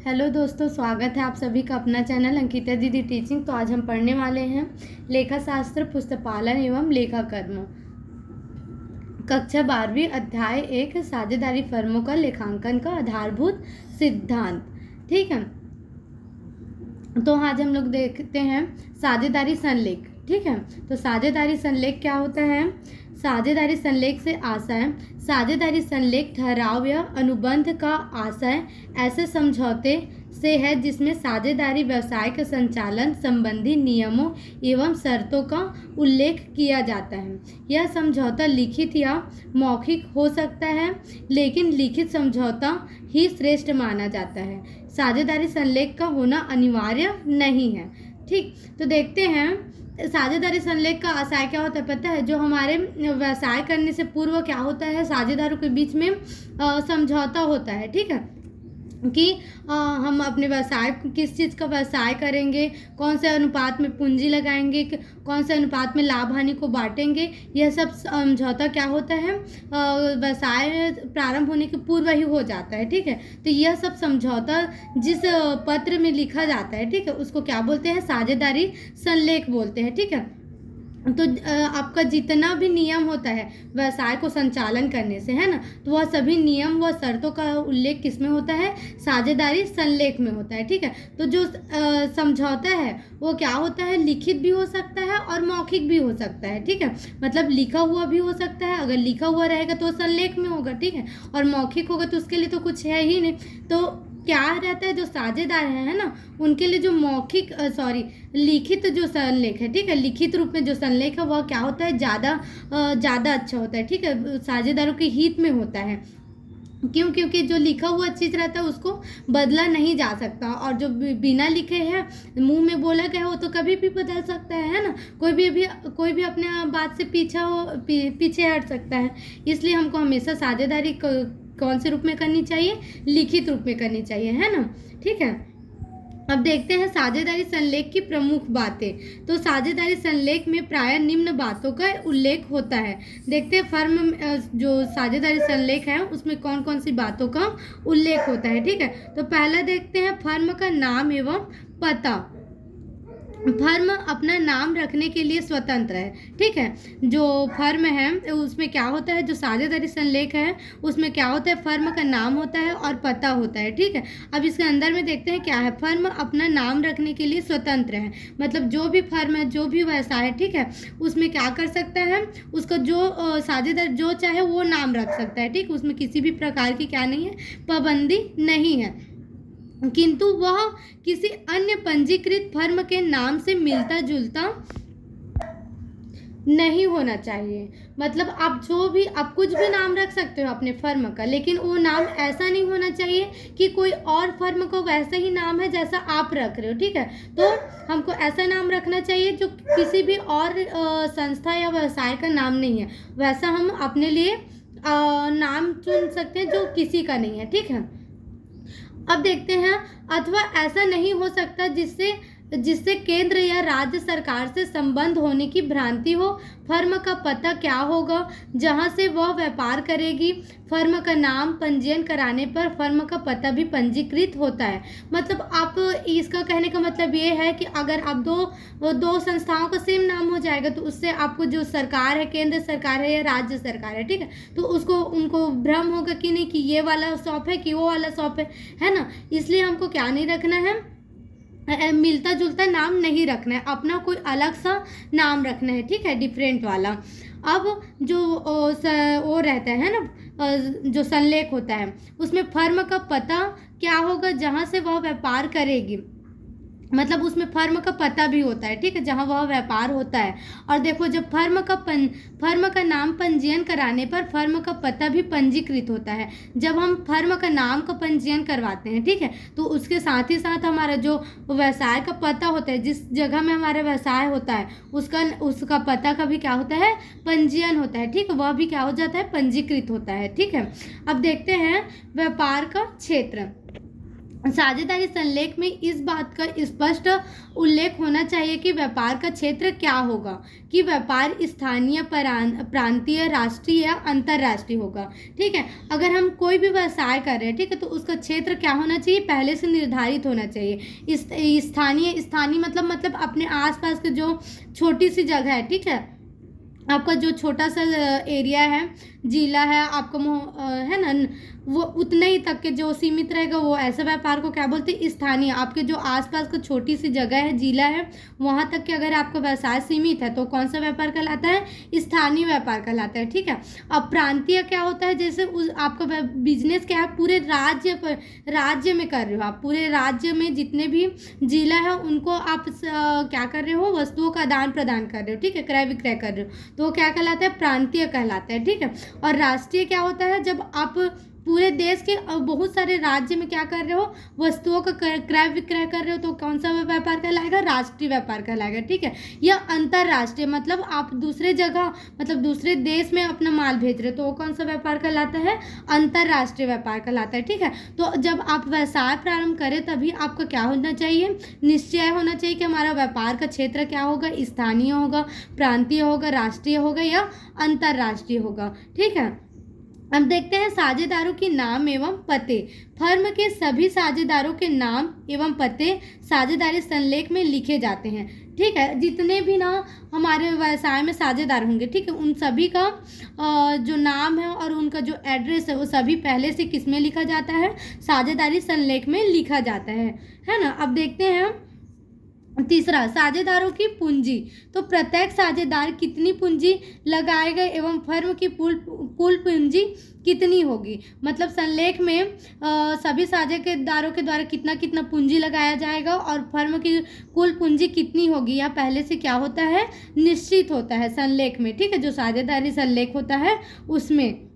Hello दोस्तों, स्वागत है आप सभी का अपना चैनल अंकिता दीदी टीचिंग। तो आज हम पढ़ने वाले हैं लेखा शास्त्र पुस्तपालन एवं लेखा कर्म, कक्षा 12वीं, अध्याय 1, साझेदारी फर्मों का लेखांकन का आधारभूत सिद्धांत। ठीक है, तो आज हम लोग देखते हैं साझेदारी संलेख। ठीक है, तो साझेदारी संलेख क्या होता है? साझेदारी संलेख से आशय साझेदारी संलेख ठहराव या अनुबंध का आशय ऐसे समझौते से है जिसमें साझेदारी व्यवसाय के संचालन संबंधी नियमों एवं शर्तों का उल्लेख किया जाता है। यह समझौता लिखित या मौखिक हो सकता है, लेकिन लिखित समझौता ही श्रेष्ठ माना जाता है। साझेदारी संलेख का होना अनिवार्य नहीं है। ठीक, तो देखते हैं साझेदारी संलेख का आशय क्या होता है। पता है, जो हमारे व्यवसाय करने से पूर्व क्या होता है, साझेदारों के बीच में समझौता होता है। ठीक है, कि हम अपने व्यवसाय किस चीज़ का व्यवसाय करेंगे, कौन से अनुपात में पूंजी लगाएंगे, कौन से अनुपात में लाभ हानि को बांटेंगे। यह सब समझौता क्या होता है, व्यवसाय प्रारंभ होने के पूर्व ही हो जाता है। ठीक है, तो यह सब समझौता जिस पत्र में लिखा जाता है, ठीक है, उसको क्या बोलते हैं? साझेदारी संलेख बोलते हैं। ठीक है, तो आपका जितना भी नियम होता है व्यवसाय को संचालन करने से, है ना, तो वह सभी नियम व शर्तों का उल्लेख किस में होता है? साझेदारी संलेख में होता है। ठीक है, तो जो समझौता है वो क्या होता है? लिखित भी हो सकता है और मौखिक भी हो सकता है। ठीक है, मतलब लिखा हुआ भी हो सकता है। अगर लिखा हुआ रहेगा तो संलेख में होगा। ठीक है, और मौखिक होगा तो उसके लिए तो कुछ है ही नहीं। तो क्या रहता है, जो साझेदार है ना, उनके लिए जो लिखित जो संलेख है, ठीक है, लिखित रूप में जो संलेख है वह क्या होता है? ज़्यादा अच्छा होता है। ठीक है, साझेदारों के हित में होता है। क्यों? क्योंकि जो लिखा हुआ चीज़ रहता है उसको बदला नहीं जा सकता, और जो बिना लिखे है, मुंह में बोला गया वो तो कभी भी बदल सकता है ना। कोई भी अपने बात से पीछे हट सकता है। इसलिए हमको हमेशा साझेदारी कौन से रूप में करनी चाहिए? लिखित रूप में करनी चाहिए, है ना। ठीक है, अब देखते हैं साझेदारी संलेख की प्रमुख बातें। तो साझेदारी संलेख में प्रायः निम्न बातों का उल्लेख होता है। देखते हैं फर्म जो साझेदारी संलेख है उसमें कौन कौन सी बातों का उल्लेख होता है। ठीक है, तो पहला देखते हैं फर्म का नाम एवं पता। फर्म अपना नाम रखने के लिए स्वतंत्र है। ठीक है, जो फर्म है उसमें क्या होता है, जो साझेदारी संलेख है उसमें क्या होता है? फर्म का नाम होता है और पता होता है। ठीक है, अब इसके अंदर में देखते हैं क्या है। फर्म अपना नाम रखने के लिए स्वतंत्र है, मतलब जो भी फर्म है, जो भी व्यवसाय है, ठीक है, उसमें क्या कर सकता है? उसका जो साझेदार जो चाहे वो नाम रख सकता है। ठीक, उसमें किसी भी प्रकार की क्या नहीं है? पाबंदी नहीं है, किंतु वह किसी अन्य पंजीकृत फर्म के नाम से मिलता जुलता नहीं होना चाहिए। मतलब आप कुछ भी नाम रख सकते हो अपने फर्म का, लेकिन वो नाम ऐसा नहीं होना चाहिए कि कोई और फर्म को वैसा ही नाम है जैसा आप रख रहे हो। ठीक है, तो हमको ऐसा नाम रखना चाहिए जो किसी भी और संस्था या व्यवसाय का नाम नहीं है। वैसा हम अपने लिए नाम चुन सकते हैं जो किसी का नहीं है। ठीक है, अब देखते हैं, अथवा ऐसा नहीं हो सकता जिससे केंद्र या राज्य सरकार से संबंध होने की भ्रांति हो। फर्म का पता क्या होगा जहां से वह व्यापार करेगी। फर्म का नाम पंजीयन कराने पर फर्म का पता भी पंजीकृत होता है। मतलब आप इसका कहने का मतलब ये है कि अगर आप दो संस्थाओं का सेम नाम हो जाएगा तो उससे आपको जो सरकार है, केंद्र सरकार है या राज्य सरकार है, ठीक है, तो उनको भ्रम होगा कि नहीं कि ये वाला शॉप है कि वो वाला शॉप है ना। इसलिए हमको क्या नहीं रखना है? मिलता जुलता नाम नहीं रखना है, अपना कोई अलग सा नाम रखना है। ठीक है, डिफरेंट वाला। अब जो वो रहता है ना, जो संलेख होता है उसमें फर्म का पता क्या होगा जहां से वह व्यापार करेगी। मतलब उसमें फर्म का पता भी होता है। ठीक है, जहां वह व्यापार होता है। और देखो, जब फर्म का नाम पंजीयन कराने पर फर्म का पता भी पंजीकृत होता है। जब हम फर्म का नाम का पंजीयन करवाते हैं, ठीक है, तो उसके साथ ही साथ हमारा जो व्यवसाय का पता होता है, जिस जगह में हमारा व्यवसाय होता है उसका पता का भी क्या होता है? पंजीयन होता है। ठीक है, वह भी क्या हो जाता है? पंजीकृत होता है। ठीक है, अब देखते हैं व्यापार का क्षेत्र। साझेदारी संलेख में इस बात का स्पष्ट उल्लेख होना चाहिए कि व्यापार का क्षेत्र क्या होगा, कि व्यापार स्थानीय, प्रांतीय, राष्ट्रीय या अंतर्राष्ट्रीय होगा। ठीक है, अगर हम कोई भी व्यवसाय कर रहे हैं, ठीक है, तो उसका क्षेत्र क्या होना चाहिए, पहले से निर्धारित होना चाहिए। स्थानीय मतलब अपने आसपास के जो छोटी सी जगह है, ठीक है, आपका जो छोटा सा एरिया है, जिला है आपका, है ना, वो उतने ही तक के जो सीमित रहेगा, वो ऐसे व्यापार को क्या बोलते हैं, स्थानीय। आपके जो आसपास का छोटी सी जगह है, जिला है, वहाँ तक के अगर आपका व्यवसाय सीमित है तो कौन सा व्यापार कहलाता है, स्थानीय व्यापार कहलाता है। ठीक है, अब प्रांतीय क्या होता है, जैसे आपका बिजनेस क्या है, पूरे राज्य में कर रहे हो आप, पूरे राज्य में जितने भी जिला है उनको आप क्या कर रहे हो, वस्तुओं का आदान प्रदान कर रहे हो, ठीक है, क्रय विक्रय कर रहे हो, तो वो क्या कहलाता है, प्रांतीय कहलाता है। ठीक है, और राष्ट्रीय क्या होता है, जब आप पूरे देश के बहुत सारे राज्य में क्या कर रहे हो, वस्तुओं का क्रय विक्रय कर रहे हो, तो कौन सा व्यापार कहलाएगा, राष्ट्रीय व्यापार कहलाएगा। ठीक है, या अंतर्राष्ट्रीय मतलब आप दूसरे जगह, मतलब दूसरे देश में अपना माल भेज रहे हो, तो वो कौन सा व्यापार कहलाता है, अंतर्राष्ट्रीय व्यापार कहलाता है। ठीक है, तो जब आप व्यवसाय प्रारंभ करें तभी आपका क्या होना चाहिए, निश्चय होना चाहिए कि हमारा व्यापार का क्षेत्र क्या होगा, स्थानीय होगा, प्रांतीय होगा, राष्ट्रीय होगा या अंतर्राष्ट्रीय होगा। ठीक है, अब देखते हैं साझेदारों के नाम एवं पते। फर्म के सभी साझेदारों के नाम एवं पते साझेदारी संलेख में लिखे जाते हैं। ठीक है, जितने भी ना हमारे व्यवसाय में साझेदार होंगे, ठीक है, उन सभी का जो नाम है और उनका जो एड्रेस है वो सभी पहले से किस में लिखा जाता है, साझेदारी संलेख में लिखा जाता है ना। अब देखते हैं तीसरा, साझेदारों की पूंजी। तो प्रत्येक साझेदार कितनी पूंजी लगाएगा एवं फर्म की कुल पूंजी कितनी होगी, मतलब संलेख में सभी साझेदारों के द्वारा कितना कितना पूंजी लगाया जाएगा और फर्म की कुल पूंजी कितनी होगी, या पहले से क्या होता है, निश्चित होता है संलेख में। ठीक है, जो साझेदारी संलेख होता है उसमें।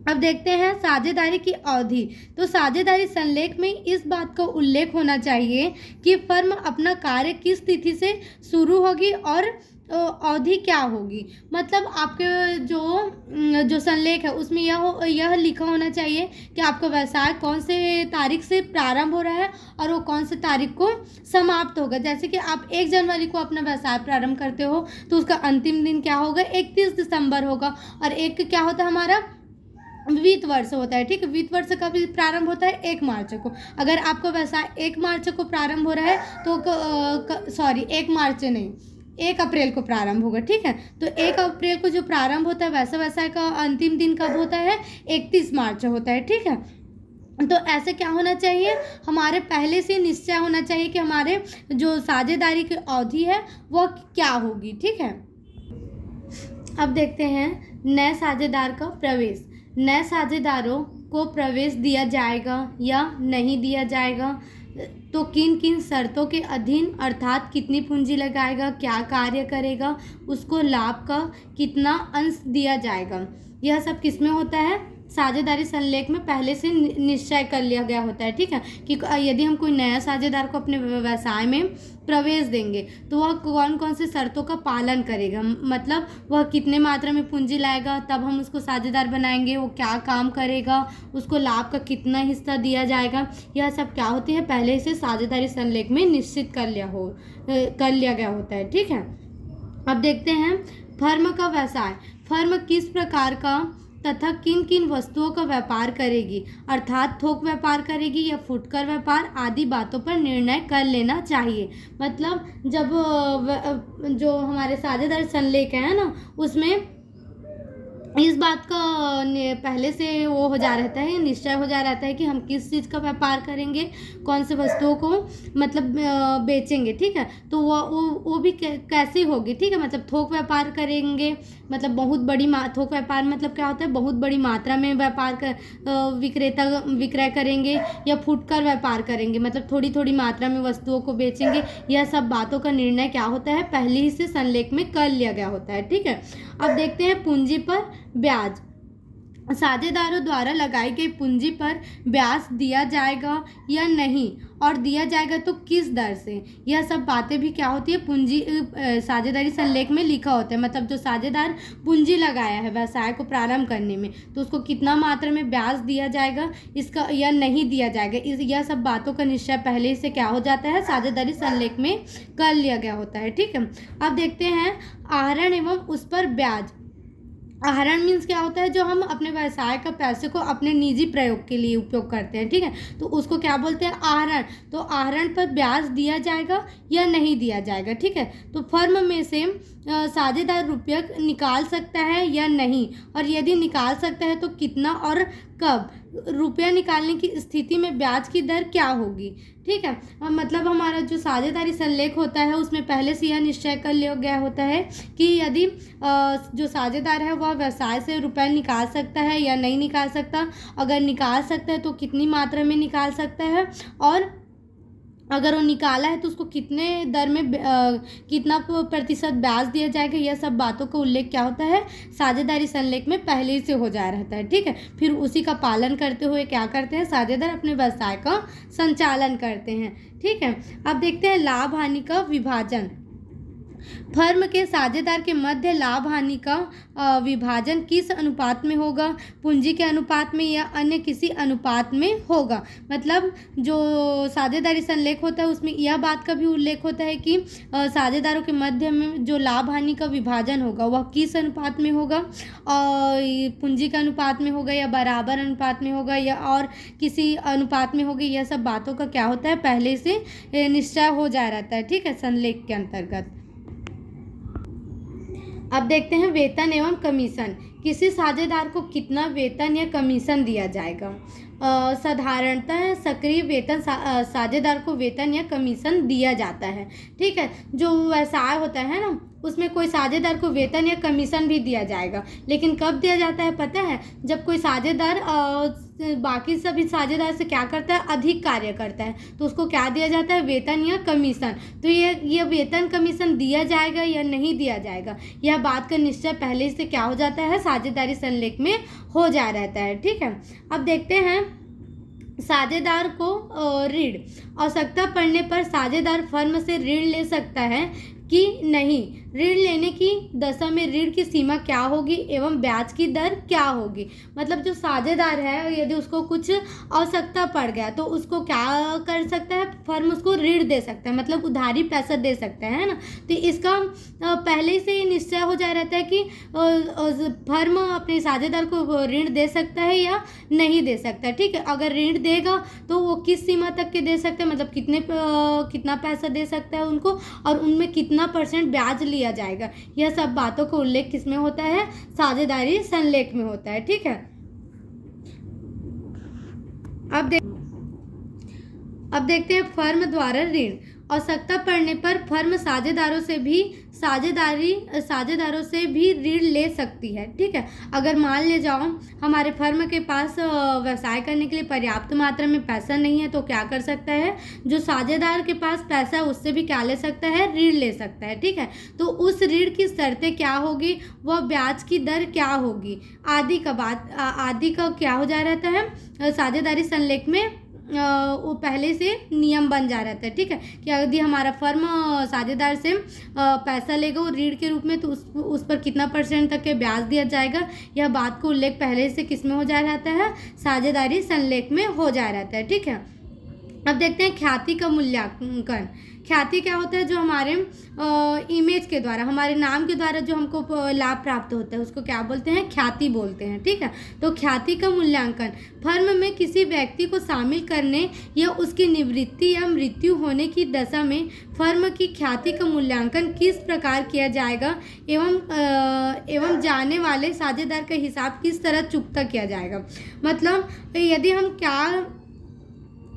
अब देखते हैं साझेदारी की अवधि। तो साझेदारी संलेख में इस बात का उल्लेख होना चाहिए कि फर्म अपना कार्य किस तिथि से शुरू होगी और अवधि क्या होगी। मतलब आपके जो संलेख है उसमें यह लिखा होना चाहिए कि आपका व्यवसाय कौन से तारीख से प्रारंभ हो रहा है और वो कौन से तारीख को समाप्त होगा। जैसे कि आप 1 जनवरी को अपना व्यवसाय प्रारंभ करते हो तो उसका अंतिम दिन क्या होगा, 31 दिसंबर होगा। और एक क्या होता है, हमारा वित्त वर्ष होता है। ठीक है, वित्त वर्ष कब प्रारंभ होता है, 1 मार्च को। अगर आपका व्यवसाय 1 मार्च को प्रारंभ हो रहा है तो 1 मार्च नहीं, 1 अप्रैल को प्रारंभ होगा। ठीक है, तो 1 अप्रैल को जो प्रारंभ होता है वैसा व्यवसाय का अंतिम दिन कब होता है, 31 मार्च होता है। ठीक है, तो ऐसे क्या होना चाहिए, हमारे पहले से निश्चय होना चाहिए कि हमारे जो साझेदारी की अवधि है वह क्या होगी। ठीक है, अब देखते हैं नए साझेदार का प्रवेश। नए साझेदारों को प्रवेश दिया जाएगा या नहीं दिया जाएगा, तो किन किन शर्तों के अधीन, अर्थात कितनी पूंजी लगाएगा, क्या कार्य करेगा, उसको लाभ का कितना अंश दिया जाएगा, यह सब किस में होता है, साझेदारी संलेख में पहले से निश्चय कर लिया गया होता है। ठीक है, कि यदि हम कोई नया साझेदार को अपने व्यवसाय में प्रवेश देंगे तो वह कौन कौन से शर्तों का पालन करेगा, मतलब वह कितने मात्रा में पूंजी लाएगा, तब हम उसको साझेदार बनाएंगे, वो क्या काम करेगा, उसको लाभ का कितना हिस्सा दिया जाएगा, यह सब क्या होती है, पहले से साझेदारी संलेख में निश्चित कर लिया गया होता है। ठीक है, अब देखते हैं फर्म का व्यवसाय। फर्म किस प्रकार का तथा किन किन वस्तुओं का व्यापार करेगी, अर्थात थोक व्यापार करेगी या फुटकर व्यापार, आदि बातों पर निर्णय कर लेना चाहिए। मतलब जब जो हमारे साझेदार संलेख है ना, उसमें इस बात का पहले से वो हो जा रहता है, निश्चय हो जा रहता है कि हम किस चीज़ का व्यापार करेंगे, कौन से वस्तुओं को मतलब बेचेंगे। ठीक है, तो वो भी कैसी होगी। ठीक है, मतलब थोक व्यापार करेंगे, मतलब बहुत बड़ी थोक व्यापार मतलब क्या होता है, बहुत बड़ी मात्रा में व्यापार विक्रय करेंगे, या फुटकर व्यापार करेंगे, मतलब थोड़ी थोड़ी मात्रा में वस्तुओं को बेचेंगे। यह सब बातों का निर्णय क्या होता है, पहले ही से संलेख में कर लिया गया होता है। ठीक है, अब देखते हैं पूंजी पर ब्याज। साझेदारों द्वारा लगाई गई पूंजी पर ब्याज दिया जाएगा या नहीं, और दिया जाएगा तो किस दर से। यह सब बातें भी क्या होती है, पूंजी साझेदारी संलेख में लिखा होता है। मतलब जो साझेदार पूंजी लगाया है व्यवसाय को प्रारंभ करने में, तो उसको कितना मात्रा में ब्याज दिया जाएगा इसका या नहीं दिया जाएगा, यह सब बातों का निश्चय पहले से क्या हो जाता है, साझेदारी संलेख में कर लिया गया होता है। ठीक है, अब देखते हैं आहरण एवं उस पर ब्याज। आहरण मीन्स क्या होता है, जो हम अपने व्यवसाय का पैसे को अपने निजी प्रयोग के लिए उपयोग करते हैं। ठीक है, तो उसको क्या बोलते हैं, आहरण। तो आहरण पर ब्याज दिया जाएगा या नहीं दिया जाएगा। ठीक है, तो फर्म में से साझेदार रुपया निकाल सकता है या नहीं, और यदि निकाल सकता है तो कितना और कब। रुपया निकालने की स्थिति में ब्याज की दर क्या होगी। ठीक है, मतलब हमारा जो साझेदारी संलेख होता है उसमें पहले से यह निश्चय कर लिया गया होता है कि यदि जो साझेदार है वह व्यवसाय से रुपया निकाल सकता है या नहीं निकाल सकता। अगर निकाल सकता है तो कितनी मात्रा में निकाल सकता है, और अगर वो निकाला है तो उसको कितने दर में कितना प्रतिशत ब्याज दिया जाएगा। यह सब बातों का उल्लेख क्या होता है, साझेदारी संलेख में पहले ही से हो जा रहता है। ठीक है, फिर उसी का पालन करते हुए क्या करते हैं, साझेदार अपने व्यवसाय का संचालन करते हैं। ठीक है, अब देखते हैं लाभ हानि का विभाजन। फर्म के साझेदार के मध्य लाभ हानि का विभाजन किस अनुपात में होगा, पूंजी के अनुपात में या अन्य किसी अनुपात में होगा। मतलब जो साझेदारी संलेख होता है उसमें यह बात का भी उल्लेख होता है कि साझेदारों के मध्य में जो लाभ हानि का विभाजन होगा वह किस अनुपात में होगा, और पूंजी के अनुपात में होगा या बराबर अनुपात में होगा या और किसी अनुपात में होगा। यह सब बातों का क्या होता है, पहले से निश्चय हो जा रहता है। ठीक है, संलेख के अंतर्गत। अब देखते हैं वेतन एवं कमीशन। किसी साझेदार को कितना वेतन या कमीशन दिया जाएगा। साधारणतः सक्रिय वेतन साझेदार को वेतन या कमीशन दिया जाता है। ठीक है, जो व्यवसाय होता है ना उसमें कोई साझेदार को वेतन या कमीशन भी दिया जाएगा, लेकिन कब दिया जाता है पता है, जब कोई साझेदार बाकी सभी साझेदार से क्या करता है, अधिक कार्य करता है, तो उसको क्या दिया जाता है, वेतन या कमीशन। तो ये वेतन कमीशन दिया जाएगा या नहीं दिया जाएगा, यह बात का निश्चय पहले से क्या हो जाता है, साझेदारी संलेख में हो जा रहता है। ठीक है, अब देखते हैं साझेदार को ऋण। आवश्यकता पड़ने पर साझेदार फर्म से ऋण ले सकता है कि नहीं। ऋण लेने की दशा में ऋण की सीमा क्या होगी एवं ब्याज की दर क्या होगी। मतलब जो साझेदार है यदि उसको कुछ आवश्यकता पड़ गया तो उसको क्या कर सकता है, फर्म उसको ऋण दे सकता है, मतलब उधारी पैसा दे सकता है ना। तो इसका पहले से ही निश्चय हो जा रहता है कि फर्म अपने साझेदार को ऋण दे सकता है या नहीं दे सकता है। ठीक है, अगर ऋण देगा तो वो किस सीमा तक के दे सकता है, मतलब कितना पैसा दे सकता है उनको, और उनमें कितना % ब्याज लिया जाएगा। यह सब बातों का उल्लेख किसमें होता है, साझेदारी संलेख में होता है। ठीक है, अब देखते हैं फर्म द्वारा ऋण। आवश्यकता पड़ने पर फर्म साझेदारों से भी ऋण ले सकती है। ठीक है, अगर मान ले जाओ हमारे फर्म के पास व्यवसाय करने के लिए पर्याप्त मात्रा में पैसा नहीं है, तो क्या कर सकता है, जो साझेदार के पास पैसा है उससे भी क्या ले सकता है, ऋण ले सकता है। ठीक है, तो उस ऋण की शर्तें क्या होगी, वह ब्याज की दर क्या होगी, आदि का क्या हो जा रहता है, साझेदारी संलेख में वो पहले से नियम बन जा रहता है। ठीक है, कि यदि हमारा फर्म साझेदार से पैसा लेगा वो ऋण के रूप में, तो उस पर कितना % तक के ब्याज दिया जाएगा, यह बात को उल्लेख पहले से किस में हो जा रहता है, साझेदारी संलेख में हो जा रहता है। ठीक है, अब देखते हैं ख्याति का मूल्यांकन। ख्याति क्या होता है, जो हमारे इमेज के द्वारा, हमारे नाम के द्वारा जो हमको लाभ प्राप्त होता है उसको क्या बोलते हैं, ख्याति बोलते हैं। ठीक है, तो ख्याति का मूल्यांकन फर्म में किसी व्यक्ति को शामिल करने या उसकी निवृत्ति या मृत्यु होने की दशा में फर्म की ख्याति का मूल्यांकन किस प्रकार किया जाएगा एवं जाने वाले साझेदार का हिसाब किस तरह चुकता किया जाएगा। मतलब यदि हम क्या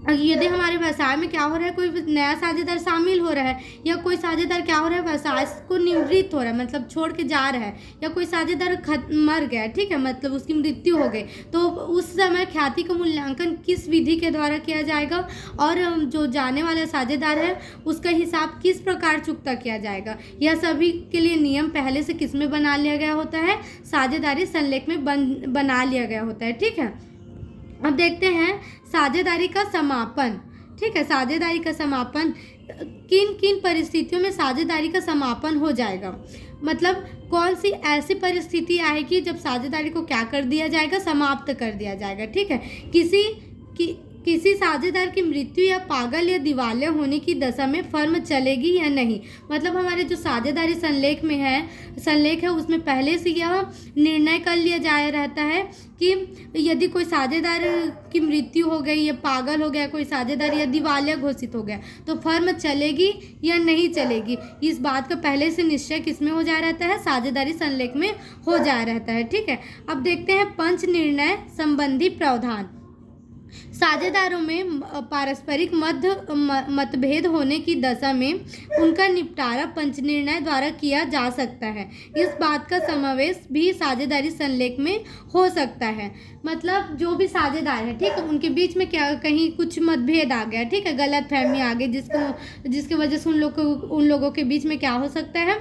यदि हमारे व्यवसाय में क्या हो रहा है, कोई नया साझेदार शामिल हो रहा है या कोई साझेदार क्या हो रहा है, व्यवसाय को निवृत्त हो रहा है, मतलब छोड़ के जा रहा है, या कोई साझेदार मर गया, ठीक है, मतलब उसकी मृत्यु हो गई, तो उस समय ख्याति का मूल्यांकन किस विधि के द्वारा किया जाएगा और जो जाने वाला साझेदार है उसका हिसाब किस प्रकार चुकता किया जाएगा। यह सभी के लिए नियम पहले से किस में बना लिया गया होता है, साझेदारी संलेख में बना लिया गया होता है, ठीक है। अब देखते हैं साझेदारी का समापन, ठीक है। साझेदारी का समापन, किन किन परिस्थितियों में साझेदारी का समापन हो जाएगा, मतलब कौन सी ऐसी परिस्थिति आएगी जब साझेदारी को क्या कर दिया जाएगा, समाप्त कर दिया जाएगा, ठीक है। किसी साझेदार की मृत्यु या पागल या दिवालिया होने की दशा में फर्म चलेगी या नहीं, मतलब हमारे जो साझेदारी संलेख है उसमें पहले से यह निर्णय कर लिया जाया रहता है कि यदि कोई साझेदार की मृत्यु हो गई या पागल हो गया कोई साझेदार या दिवालिया घोषित हो गया तो फर्म चलेगी या नहीं चलेगी, इस बात का पहले से निश्चय किसमें हो जा रहता है, साझेदारी संलेख में हो जा रहता है, ठीक है। अब देखते हैं पंच निर्णय संबंधी प्रावधान। साझेदारों में पारस्परिक मतभेद होने की दशा में उनका निपटारा पंच निर्णय द्वारा किया जा सकता है। इस बात का समावेश भी साझेदारी संलेख में हो सकता है, मतलब जो भी साझेदार है, ठीक है, उनके बीच में क्या कहीं कुछ मतभेद आ गया, ठीक है, गलत फहमी आ गई जिसकी वजह से उन लोगों के बीच में क्या हो सकता है,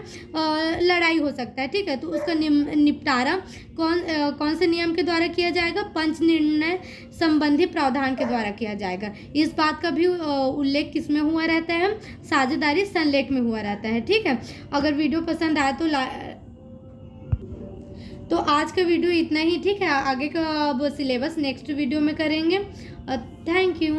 लड़ाई हो सकता है, ठीक है। तो उसका निपटारा कौन से नियम के द्वारा किया जाएगा, पंच निर्णय संबंधी प्रावधान के द्वारा किया जाएगा। इस बात का भी उल्लेख किसमें हुआ रहता है, साझेदारी संलेख में हुआ रहता है, ठीक है। अगर वीडियो पसंद आए तो आज का वीडियो इतना ही, ठीक है। आगे का अब सिलेबस नेक्स्ट वीडियो में करेंगे। Thank you.